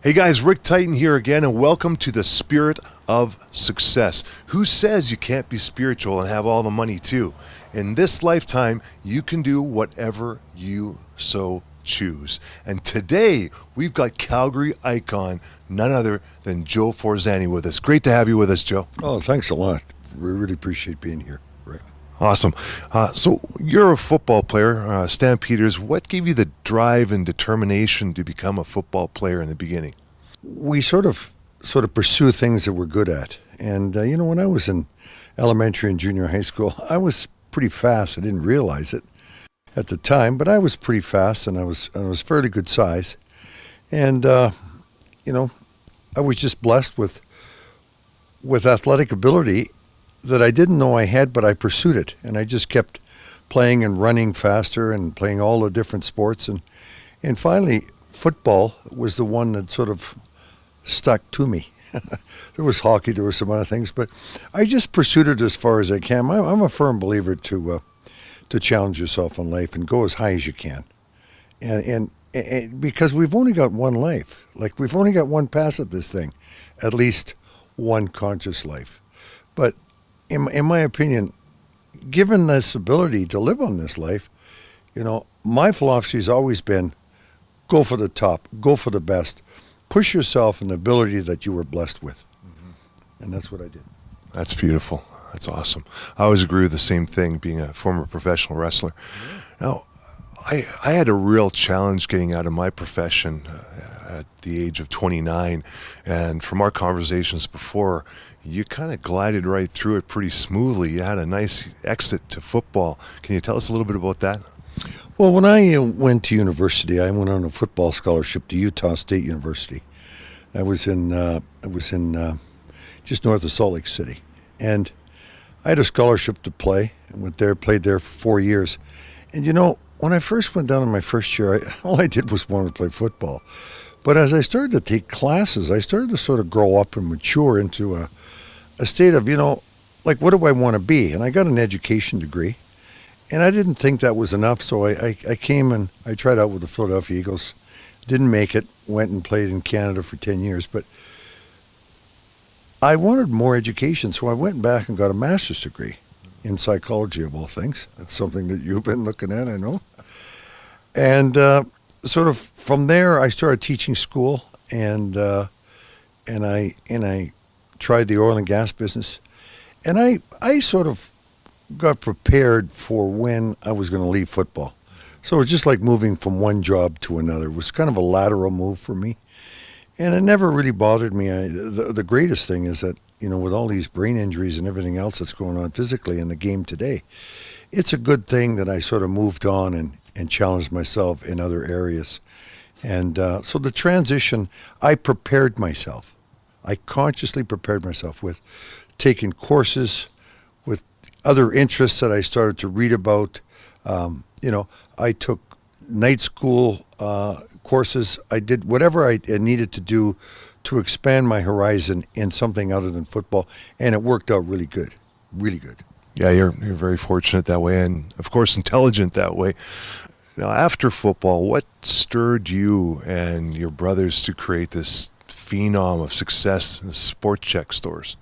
Hey guys, Rick Titan here again, and welcome to the Spirit of Success. Who says you can't be spiritual and have all the money too? In this lifetime, you can do whatever you so choose. And today, we've got Calgary icon, none other than Joe Forzani with us. Great to have you with us, Joe. Oh, thanks a lot. We really appreciate being here, Rick. Awesome. So you're a football player, Stampeders. What gave you the drive and determination to become a football player in the beginning? We sort of pursue things that we're good at. And, when I was in elementary and junior high school, I was pretty fast. I didn't realize it at the time, but I was pretty fast and I was fairly good size. And, I was just blessed with athletic ability that I didn't know I had, but I pursued it. And I just kept playing and running faster and playing all the different sports. And finally, football was the one that sort of stuck to me. There was hockey, there were some other things, but I just pursued it as far as I can. I'm a firm believer to challenge yourself in life and go as high as you can. And because we've only got one life. Like, we've only got one pass at this thing, at least one conscious life. But in my opinion, given this ability to live on this life, my philosophy has always been go for the top, go for the best, push yourself in the ability that you were blessed with. Mm-hmm. And that's what I did. That's beautiful. That's awesome. I always agree with the same thing, being a former professional wrestler. Yeah. Now, I had a real challenge getting out of my profession at the age of 29, and from our conversations before, you kind of glided right through it pretty smoothly. You had a nice exit to football. Can you tell us a little bit about that? Well, when I went to university, I went on a football scholarship to Utah State University. I was in just north of Salt Lake City, and I had a scholarship to play. I went there, played there for 4 years, and when I first went down in my first year, all I did was want to play football. But as I started to take classes, I started to sort of grow up and mature into a state of, like, what do I want to be? And I got an education degree. And I didn't think that was enough, so I came and I tried out with the Philadelphia Eagles. Didn't make it, went and played in Canada for 10 years. But I wanted more education, so I went back and got a master's degree in psychology, of all things. That's something that you've been looking at, I know. And sort of from there, I started teaching school, and I tried the oil and gas business. And I sort of got prepared for when I was going to leave football. So it was just like moving from one job to another. It was kind of a lateral move for me. And it never really bothered me. The greatest thing is that, with all these brain injuries and everything else that's going on physically in the game today, it's a good thing that I sort of moved on and challenged myself in other areas. And so the transition, I prepared myself. I consciously prepared myself with taking courses, with other interests that I started to read about. I took night school courses. I did whatever I needed to do to expand my horizon in something other than football, and it worked out really good, really good. Yeah, you're very fortunate that way, and of course intelligent that way. Now, after football, what stirred you and your brothers to create this phenom of success in the sport check stores?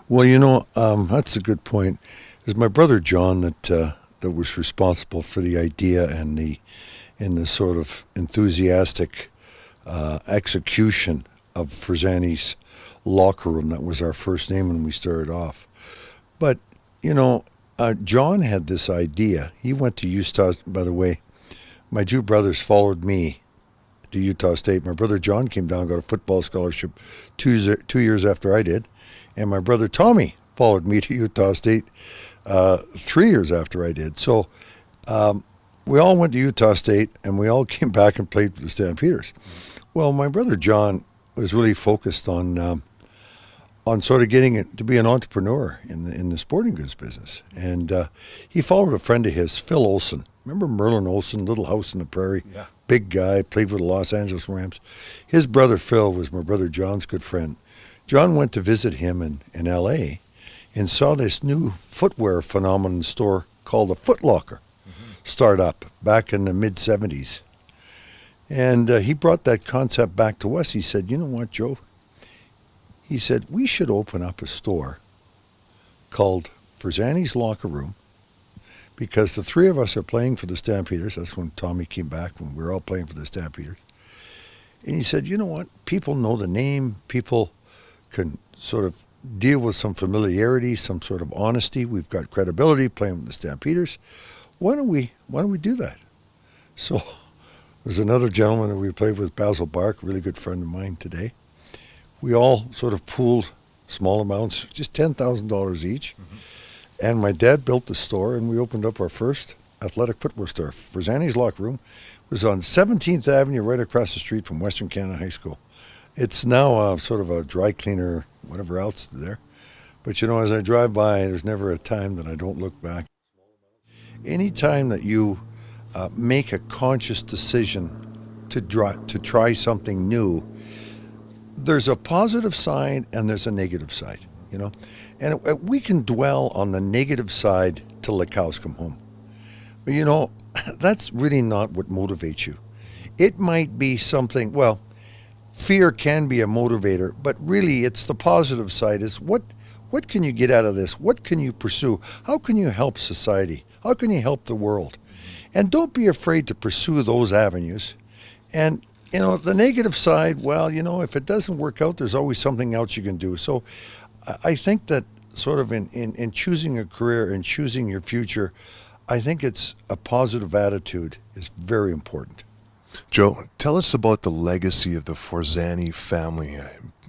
Well, that's a good point. It was my brother John that was responsible for the idea and the sort of enthusiastic execution of Forzani's locker room. That was our first name when we started off. But John had this idea. He went to Utah. By the way, my two brothers followed me to Utah State. My brother John came down and got a football scholarship 2 years after I did. And my brother Tommy followed me to Utah State 3 years after I did. So we all went to Utah State, and we all came back and played for the Stampeders. Well, my brother John was really focused on sort of getting it to be an entrepreneur in the sporting goods business. And he followed a friend of his, Phil Olson. Remember Merlin Olson, Little House on the Prairie? Yeah. Big guy, played for the Los Angeles Rams. His brother Phil was my brother John's good friend. John went to visit him in L.A. and saw this new footwear phenomenon store called a Foot Locker start up back in the mid-'70s. And he brought that concept back to us. He said, you know what, Joe? He said, we should open up a store called Forzani's Locker Room, because the three of us are playing for the Stampeders. That's when Tommy came back, when we were all playing for the Stampeders. And he said, you know what? People know the name. People can sort of deal with some familiarity, some sort of honesty. We've got credibility playing with the Stampeders. Why don't we do that? So there's another gentleman that we played with, Basil Bark, a really good friend of mine today. We all sort of pooled small amounts, just $10,000 each. Mm-hmm. And my dad built the store, and we opened up our first athletic footwear store. Forzani's Locker Room was on 17th Avenue, right across the street from Western Canada High School. It's now sort of a dry cleaner, whatever else there. But, you know, as I drive by, there's never a time that I don't look back. Any time that you make a conscious decision to try something new, there's a positive side and there's a negative side, you know. And we can dwell on the negative side till the cows come home. But, you know, that's really not what motivates you. It might be something, well, fear can be a motivator, but really it's the positive side is what can you get out of this? What can you pursue? How can you help society? How can you help the world? And don't be afraid to pursue those avenues. And, you know, the negative side, well, you know, if it doesn't work out, there's always something else you can do. So I think that sort of in choosing a career and choosing your future, I think it's a positive attitude is very important. Joe, tell us about the legacy of the Forzani family.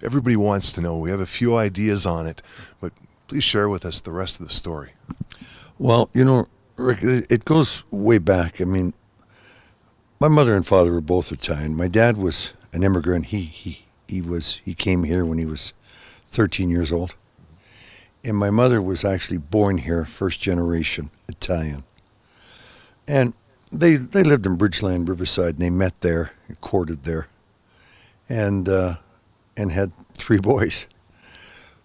Everybody wants to know. We have a few ideas on it, but please share with us the rest of the story. Well, you know, Rick, it goes way back. I mean, my mother and father were both Italian. My dad was an immigrant. He came here when he was 13 years old. And my mother was actually born here, first generation Italian. And they lived in Bridgeland, Riverside, and they met there, and courted there, and had 3 boys.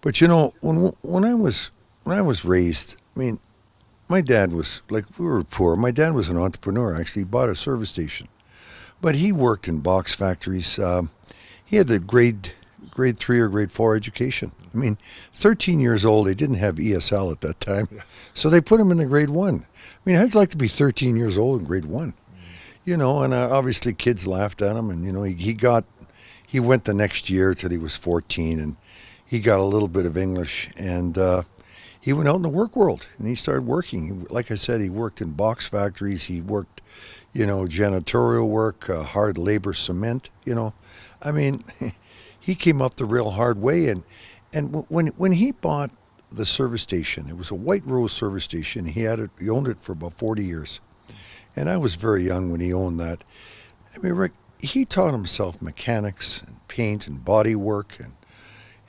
But you know, when I was raised, I mean, my dad was like, we were poor. My dad was an entrepreneur. Actually, he bought a service station, but he worked in box factories. He had a grade 3 or grade 4 education. I mean, 13 years old, they didn't have ESL at that time, so they put him in the grade 1. I mean, how'd you like to be 13 years old in grade 1? You know, and obviously kids laughed at him, and, you know, he went the next year till he was 14, and he got a little bit of English, and he went out in the work world, and he started working. Like I said, he worked in box factories. He worked, you know, janitorial work, hard labor, cement, you know. I mean, he came up the real hard way, and when he bought the service station, it was a White Rose service station. He owned it for about 40 years. And I was very young when he owned that. I mean, Rick, he taught himself mechanics and paint and body work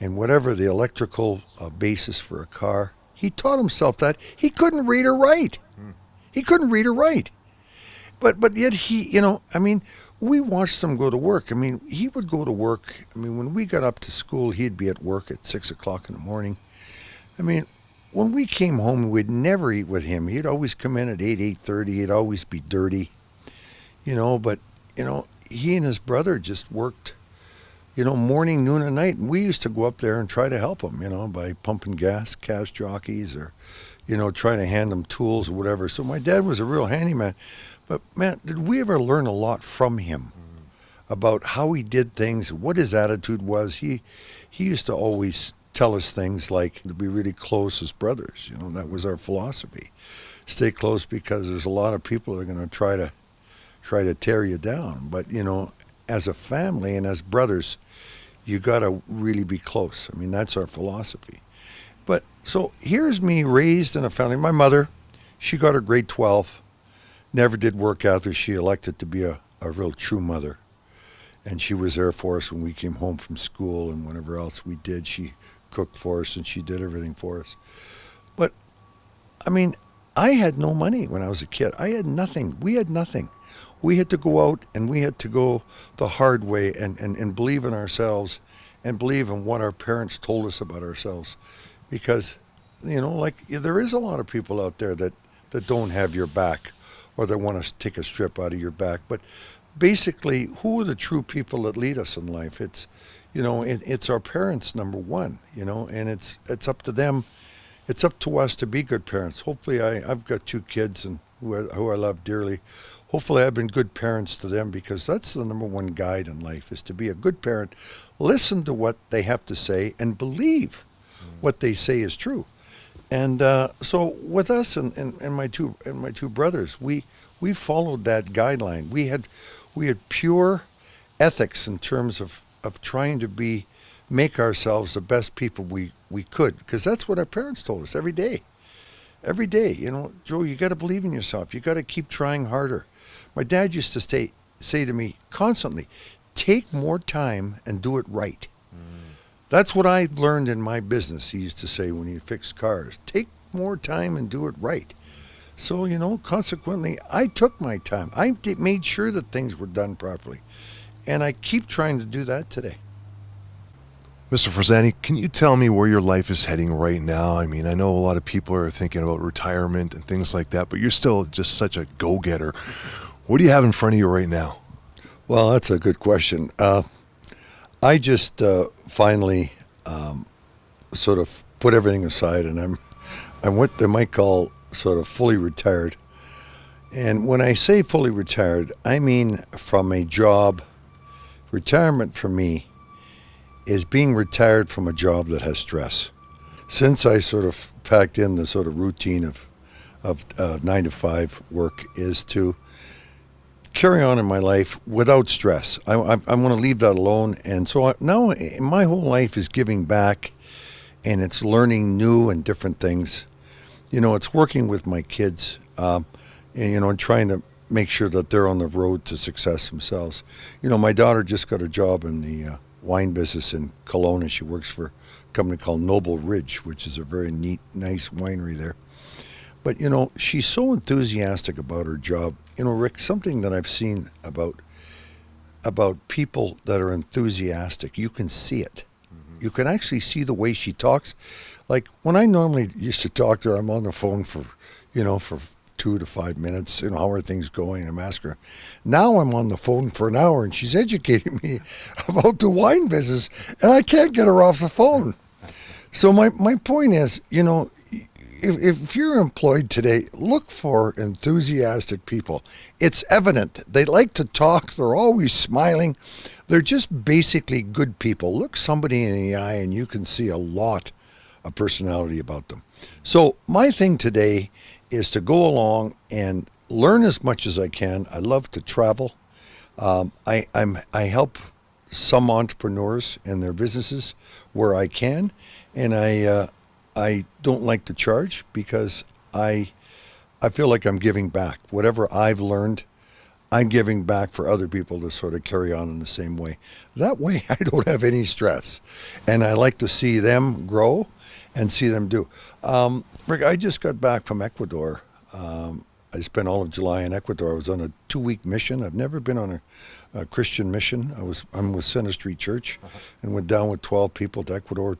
and whatever the electrical basis for a car. He taught himself that. He couldn't read or write. He couldn't read or write. But yet he, you know, I mean, we watched him go to work. I mean, he would go to work. I mean, when we got up to school, he'd be at work at 6 o'clock in the morning. I mean, when we came home, we'd never eat with him. He'd always come in at 8:30. He'd always be dirty, you know. But, you know, he and his brother just worked, you know, morning, noon, and night. And we used to go up there and try to help him, you know, by pumping gas, cash jockeys, or, you know, trying to hand him tools or whatever. So my dad was a real handyman. But, man, did we ever learn a lot from him about how he did things, what his attitude was? He used to always tell us things like to be really close as brothers. You know, that was our philosophy. Stay close because there's a lot of people that are going to try to tear you down. But, you know, as a family and as brothers, you got to really be close. I mean, that's our philosophy. But so here's me raised in a family. My mother, she got her grade 12. Never did work after. She elected to be a real true mother. And she was there for us when we came home from school and whatever else we did. She cooked for us and she did everything for us. But, I mean, I had no money when I was a kid. I had nothing. We had nothing. We had to go out and we had to go the hard way and believe in ourselves and believe in what our parents told us about ourselves. Because, you know, like there is a lot of people out there that don't have your back or that want to take a strip out of your back. But basically, who are the true people that lead us in life? It's our parents, number one, and it's up to them. It's up to us to be good parents. Hopefully, I've got two kids and who I love dearly. Hopefully, I've been good parents to them, because that's the number one guide in life, is to be a good parent. Listen to what they have to say and believe what they say is true. And so with us and my two brothers, we followed that guideline. We had pure ethics in terms of trying to make ourselves the best people we could, because that's what our parents told us every day. Every day, Joe, you got to believe in yourself. You got to keep trying harder. My dad used to say to me constantly, take more time and do it right. That's what I learned in my business, he used to say when he fixed cars. Take more time and do it right. So, consequently, I took my time. I made sure that things were done properly. And I keep trying to do that today. Mr. Forzani, can you tell me where your life is heading right now? I mean, I know a lot of people are thinking about retirement and things like that, but you're still just such a go-getter. What do you have in front of you right now? Well, that's a good question. I just finally sort of put everything aside, and I'm what they might call sort of fully retired. And when I say fully retired, I mean from a job. Retirement for me is being retired from a job that has stress. Since I sort of packed in the sort of routine of 9 to 5 work, is to carry on in my life without stress. I want to leave that alone. And so now my whole life is giving back, and it's learning new and different things. It's working with my kids, and trying to make sure that they're on the road to success themselves. My daughter just got a job in the wine business in Kelowna. She works for a company called Noble Ridge, which is a very neat, nice winery there. But, she's so enthusiastic about her job. Rick, something that I've seen about people that are enthusiastic, you can see it. Mm-hmm. You can actually see the way she talks. Like when I normally used to talk to her, I'm on the phone for 2 to 5 minutes, how are things going? I'm asking her. Now I'm on the phone for an hour, and she's educating me about the wine business, and I can't get her off the phone. So my point is, if you're employed today, look for enthusiastic people. It's evident. They like to talk. They're always smiling. They're just basically good people. Look somebody in the eye, and you can see a lot of personality about them. So my thing today is to go along and learn as much as I can. I love to travel. I help some entrepreneurs in their businesses where I can, and I don't like to charge, because I feel like I'm giving back. Whatever I've learned, I'm giving back for other people to sort of carry on in the same way. That way I don't have any stress, and I like to see them grow and see them do. Rick, I just got back from Ecuador. I spent all of July in Ecuador. I was on a 2-week mission. I've never been on a Christian mission. I'm with Center Street Church, and went down with 12 people to Ecuador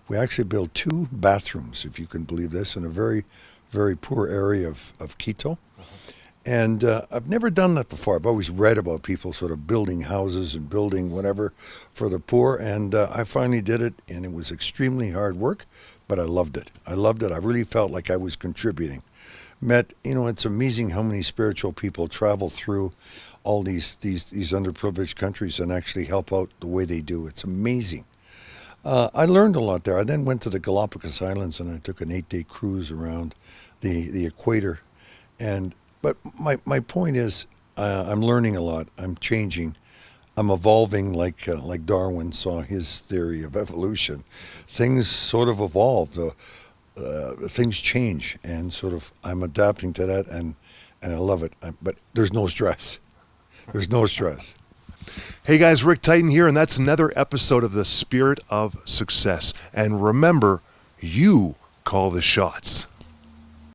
we actually built 2 bathrooms, if you can believe this, in a very, very poor area of Quito. And I've never done that before. I've always read about people sort of building houses and building whatever for the poor, and I finally did it, and it was extremely hard work, but I loved it. I really felt like I was contributing. It's amazing how many spiritual people travel through all these underprivileged countries and actually help out the way they do. It's amazing. I learned a lot there. I then went to the Galapagos Islands, and I took an 8-day cruise around the equator. But my point is, I'm learning a lot. I'm changing. I'm evolving like Darwin saw his theory of evolution. Things sort of evolve. Things change, and sort of I'm adapting to that, and I love it. But there's no stress. There's no stress. Hey guys, Rick Titan here, and that's another episode of The Spirit of Success. And remember, you call the shots.